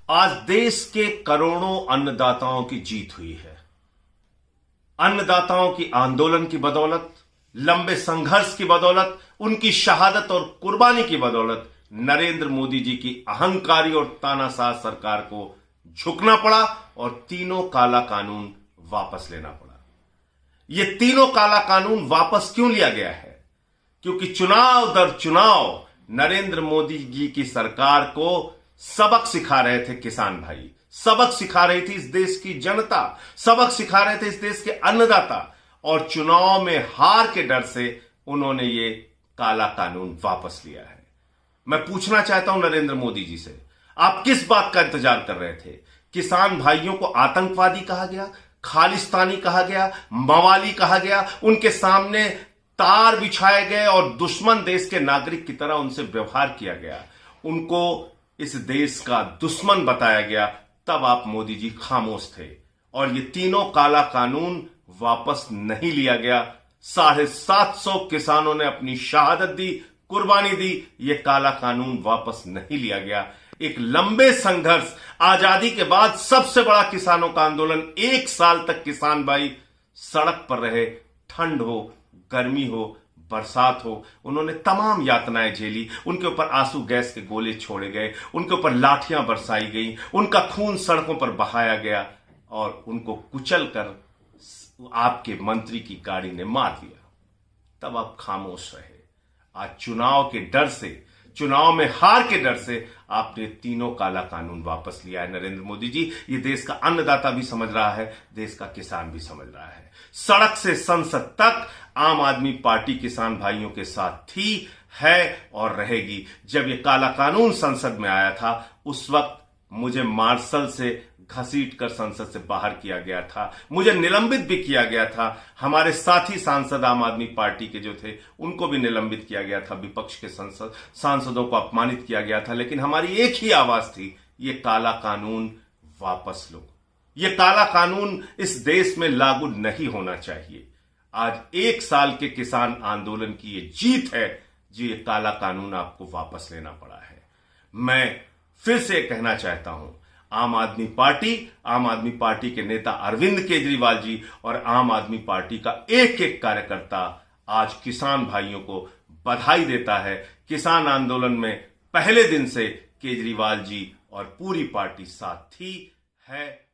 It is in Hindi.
आज देश के करोड़ों अन्नदाताओं की जीत हुई है। अन्नदाताओं की आंदोलन की बदौलत, लंबे संघर्ष की बदौलत, उनकी शहादत और कुर्बानी की बदौलत नरेंद्र मोदी जी की अहंकारी और तानाशाह सरकार को झुकना पड़ा और तीनों काला कानून वापस लेना पड़ा। ये तीनों काला कानून वापस क्यों लिया गया है? क्योंकि चुनाव दर चुनाव नरेंद्र मोदी जी की सरकार को सबक सिखा रहे थे किसान भाई, सबक सिखा रही थी इस देश की जनता, सबक सिखा रहे थे इस देश के अन्नदाता, और चुनाव में हार के डर से उन्होंने ये काला कानून वापस लिया है। मैं पूछना चाहता हूं नरेंद्र मोदी जी से, आप किस बात का इंतजार कर रहे थे? किसान भाइयों को आतंकवादी कहा गया, खालिस्तानी कहा गया, मवाली कहा गया, उनके सामने तार बिछाए गए और दुश्मन देश के नागरिक की तरह उनसे व्यवहार किया गया, उनको इस देश का दुश्मन बताया गया। तब आप मोदी जी खामोश थे और ये तीनों काला कानून वापस नहीं लिया गया। 750 किसानों ने अपनी शहादत दी, कुर्बानी दी, ये काला कानून वापस नहीं लिया गया। एक लंबे संघर्ष, आजादी के बाद सबसे बड़ा किसानों का आंदोलन, 1 साल तक किसान भाई सड़क पर रहे, ठंड हो, गर्मी हो, बरसात हो, उन्होंने तमाम यातनाएं झेली। उनके ऊपर आंसू गैस के गोले छोड़े गए, उनके ऊपर लाठियां बरसाई गई, उनका खून सड़कों पर बहाया गया और उनको कुचल कर आपके मंत्री की गाड़ी ने मार दिया। तब आप खामोश रहे। आज चुनाव के डर से, चुनाव में हार के डर से आपने तीनों काला कानून वापस लिया है। नरेंद्र मोदी जी, ये देश का अन्नदाता भी समझ रहा है, देश का किसान भी समझ रहा है। सड़क से संसद तक आम आदमी पार्टी किसान भाइयों के साथ थी, है और रहेगी। जब ये काला कानून संसद में आया था, उस वक्त मुझे मार्शल से घसीट कर संसद से बाहर किया गया था, मुझे निलंबित भी किया गया था। हमारे साथी सांसद आम आदमी पार्टी के जो थे, उनको भी निलंबित किया गया था, विपक्ष के सांसदों को अपमानित किया गया था, लेकिन हमारी एक ही आवाज थी, ये काला कानून वापस लो। ये काला कानून इस देश में लागू नहीं होना चाहिए। आज 1 साल के किसान आंदोलन की ये जीत है जो ये काला कानून आपको वापस लेना पड़ा है। मैं फिर से कहना चाहता हूं, आम आदमी पार्टी के नेता अरविंद केजरीवाल जी और आम आदमी पार्टी का एक एक कार्यकर्ता आज किसान भाइयों को बधाई देता है। किसान आंदोलन में पहले दिन से केजरीवाल जी और पूरी पार्टी साथ थी, है